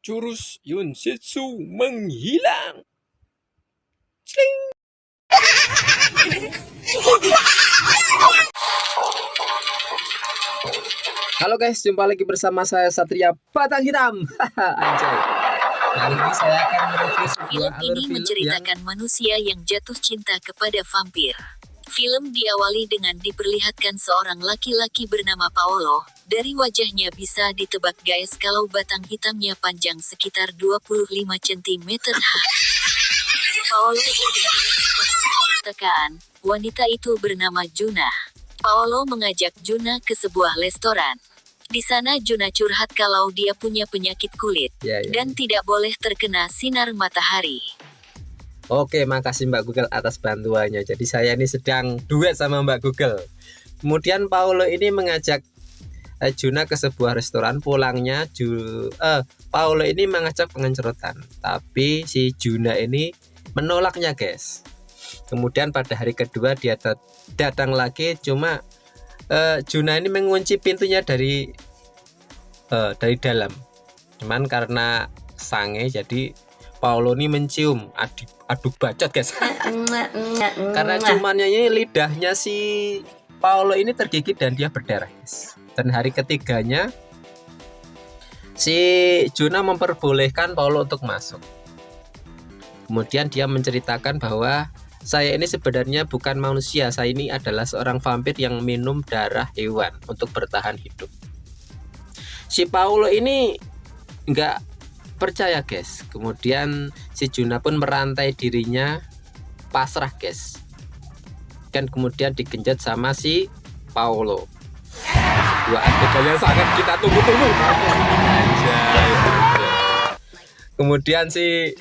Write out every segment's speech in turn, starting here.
Jurus Yunjutsu menghilang. Sling. Halo guys, jumpa lagi bersama saya Satria Batang Hitam. Anjay. Kali ini saya akan mereview sebuah alur film menceritakan manusia yang jatuh cinta kepada vampir. Film diawali dengan diperlihatkan seorang laki-laki bernama Paolo. Dari wajahnya bisa ditebak guys kalau batang hitamnya panjang sekitar 25 cm. Paolo tekan. Wanita itu bernama Juna. Paolo mengajak Juna ke sebuah restoran. Di sana Juna curhat kalau dia punya penyakit kulit dan tidak boleh terkena sinar matahari. Oke, makasih Mbak Google atas bantuannya. Jadi saya ini sedang duet sama Mbak Google. Kemudian Paolo ini mengajak Juna ke sebuah restoran. Pulangnya Paolo ini mengajak pengencerotan, tapi si Juna ini menolaknya guys. Kemudian pada hari kedua dia datang lagi, cuma Juna ini mengunci pintunya dari dalam. Cuman karena sange, jadi Paolo ini mencium. Aduh bacot guys. Karena cumannya ini lidahnya si Paolo ini tergigit dan dia berdarah guys. Dan hari ketiganya si Juna memperbolehkan Paolo untuk masuk. Kemudian dia menceritakan bahwa saya ini sebenarnya bukan manusia, saya ini adalah seorang vampir yang minum darah hewan untuk bertahan hidup. Si Paolo ini nggak percaya guys. Kemudian si Juna pun merantai dirinya, pasrah guys. Dan kemudian digenjot sama si Paolo. Sebuah adegan yang sangat kita tunggu-tunggu. Kemudian si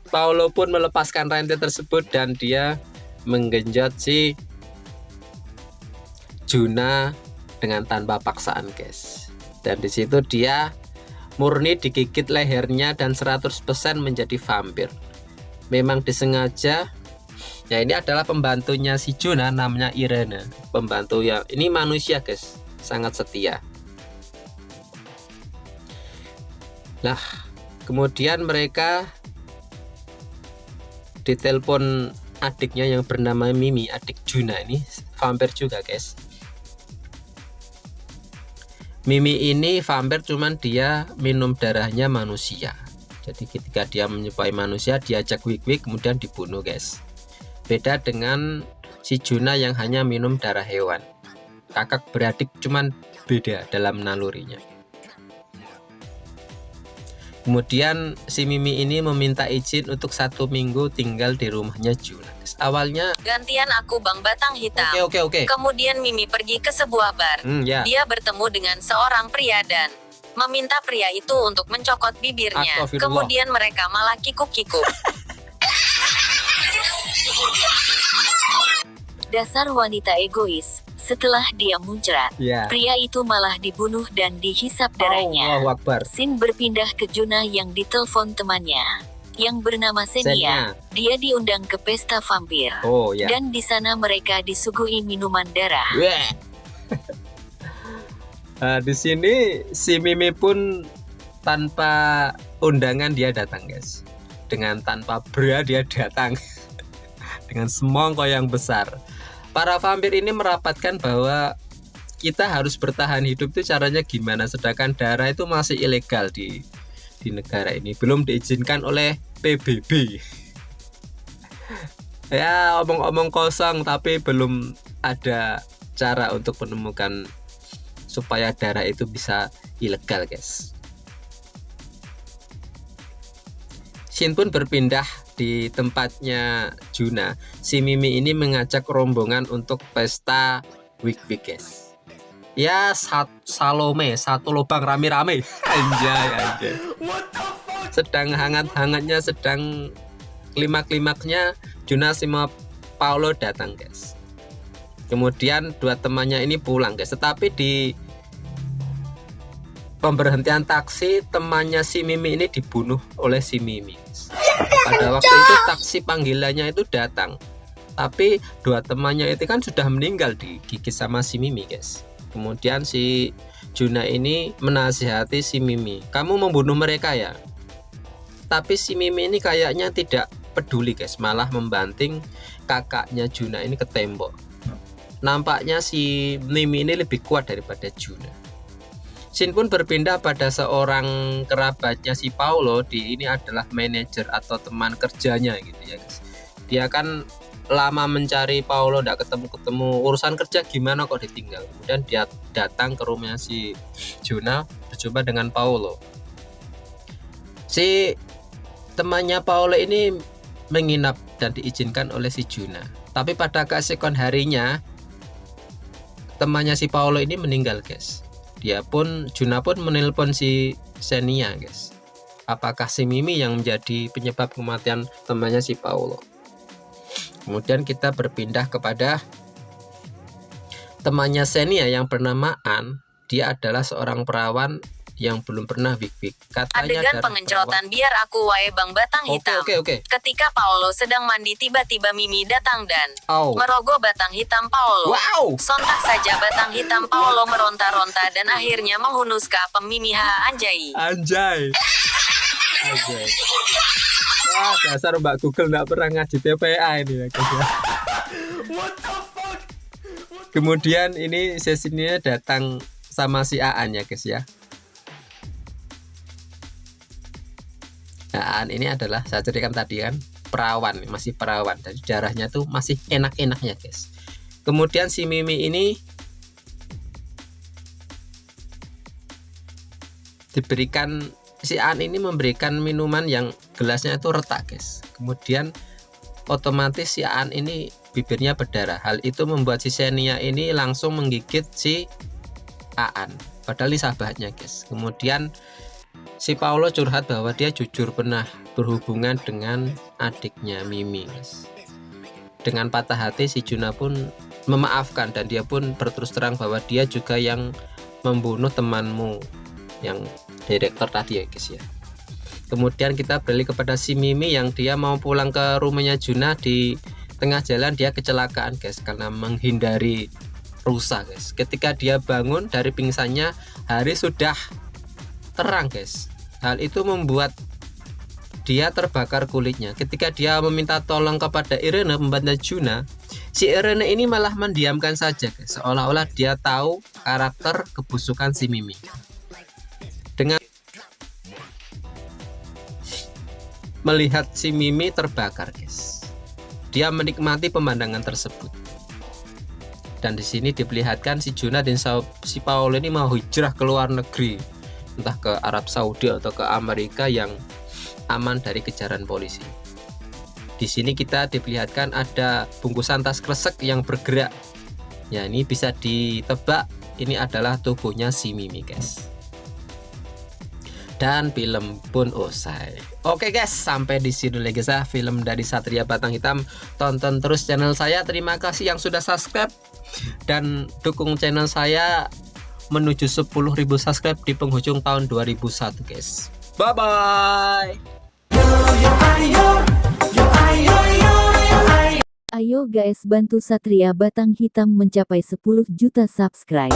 Paolo pun melepaskan rantai tersebut dan dia menggenjot si Juna dengan tanpa paksaan guys. Dan di situ dia murni digigit lehernya dan 100% menjadi vampir. Memang disengaja. Ya, ini adalah pembantunya si Juna, namanya Irene. Pembantu yang ini manusia guys, sangat setia. Nah, kemudian mereka ditelepon adiknya yang bernama Mimi, adik Juna ini vampir juga guys. Mimi ini vampir, cuman dia minum darahnya manusia. Jadi ketika dia menyerupai manusia, diajak wik-wik kemudian dibunuh guys. Beda dengan si Juna yang hanya minum darah hewan. Kakak beradik cuman beda dalam nalurinya. Kemudian si Mimi ini meminta izin untuk 1 minggu tinggal di rumahnya Juna. Awalnya gantian aku Bang Batang Hitam. Oke. Kemudian Mimi pergi ke sebuah bar. Dia bertemu dengan seorang pria dan meminta pria itu untuk mencokot bibirnya. Kemudian mereka malah kikuk-kikuk. Dasar wanita egois. Setelah dia muncrat, pria itu malah dibunuh dan dihisap darahnya. Scene berpindah ke Juna yang ditelepon temannya yang bernama Senia. Dia diundang ke pesta vampir. Dan di sana mereka disuguhi minuman darah. Di sini si Mimi pun tanpa undangan dia datang guys. Dengan tanpa bra dia datang. Dengan semongko yang besar. Para vampir ini merapatkan bahwa kita harus bertahan hidup itu caranya gimana, sedangkan darah itu masih ilegal di negara ini, belum diizinkan oleh PBB. Ya omong-omong kosong, tapi belum ada cara untuk menemukan supaya darah itu bisa ilegal guys. Scene pun berpindah di tempatnya Juna. Si Mimi ini mengajak rombongan untuk pesta wik-wik guys. Ya Salome, satu lubang rame-rame. Anjay. Sedang hangat-hangatnya, sedang klimak-klimaknya, Juna sama Paolo datang guys. Kemudian dua temannya ini pulang guys. Tetapi di pemberhentian taksi, temannya si Mimi ini dibunuh oleh si Mimi. Pada waktu itu taksi panggilannya itu datang, tapi dua temannya itu kan sudah meninggal digigit sama si Mimi guys. Kemudian si Juna ini menasihati si Mimi, kamu membunuh mereka ya? Tapi si Mimi ini kayaknya tidak peduli guys, malah membanting kakaknya Juna ini ke tembok. Nampaknya si Mimi ini lebih kuat daripada Juna. Scene pun berpindah pada seorang kerabatnya si Paulo. Ini adalah manajer atau teman kerjanya gitu ya guys. Dia kan lama mencari Paulo, tidak ketemu-ketemu, urusan kerja gimana kok ditinggal. Kemudian dia datang ke rumahnya si Juna, berjumpa dengan Paulo. Si temannya Paulo ini menginap dan diizinkan oleh si Juna. Tapi pada keesokan harinya temannya si Paulo ini meninggal guys. Juna pun menelpon si Xenia guys. Apakah si Mimi yang menjadi penyebab kematian temannya si Paulo? Kemudian kita berpindah kepada temannya Xenia yang bernama An. Dia adalah seorang perawan yang belum pernah wig-wig. Adegan pengencerotan biar aku wae bang batang hitam. Oke. Ketika Paulo sedang mandi, tiba-tiba Mimi datang dan merogoh batang hitam Paulo. Sontak saja batang hitam Paulo meronta-ronta dan akhirnya menghunus ke apem Mimi. Anjay. Wah, dasar Mbak Google nggak pernah ngaji TPA ini ya guys ya. What the fuck? Kemudian ini sesinya datang sama si Aan ya guys ya. Aan ini adalah, saya ceritakan tadi kan, perawan, masih perawan. Jadi darahnya tuh masih enak-enaknya guys. Kemudian si Mimi ini si An ini memberikan minuman yang gelasnya itu retak guys. Kemudian otomatis si An ini bibirnya berdarah. Hal itu membuat si Xenia ini langsung menggigit si Aan, padahal ini sahabatnya guys. Kemudian si Paulo curhat bahwa dia jujur pernah berhubungan dengan adiknya Mimi guys. Dengan patah hati si Juna pun memaafkan dan dia pun berterus terang bahwa dia juga yang membunuh temanmu yang direktur tadi ya guys ya. Kemudian kita beralih kepada si Mimi yang dia mau pulang ke rumahnya Juna. Di tengah jalan dia kecelakaan guys karena menghindari rusa guys. Ketika dia bangun dari pingsannya, hari sudah terang guys. Hal itu membuat dia terbakar kulitnya. Ketika dia meminta tolong kepada Irene, pembantu Juna, si Irene ini malah mendiamkan saja guys, seolah-olah dia tahu karakter kebusukan si Mimi. Dengan melihat si Mimi terbakar guys, dia menikmati pemandangan tersebut. Dan di sini diperlihatkan si Juna dan si Paulo ini mau hijrah ke luar negeri, entah ke Arab Saudi atau ke Amerika yang aman dari kejaran polisi. Di sini kita diperlihatkan ada bungkusan tas kresek yang bergerak. Ya, ini bisa ditebak ini adalah tubuhnya si Mimi guys. Dan film pun usai. Oke guys, sampai di sini dulu guys ya film dari Satria Batang Hitam. Tonton terus channel saya. Terima kasih yang sudah subscribe dan dukung channel saya menuju 10.000 subscribe di penghujung tahun 2001 guys. Bye bye. Ayo guys, bantu Satria Batang Hitam mencapai 10 juta subscribe.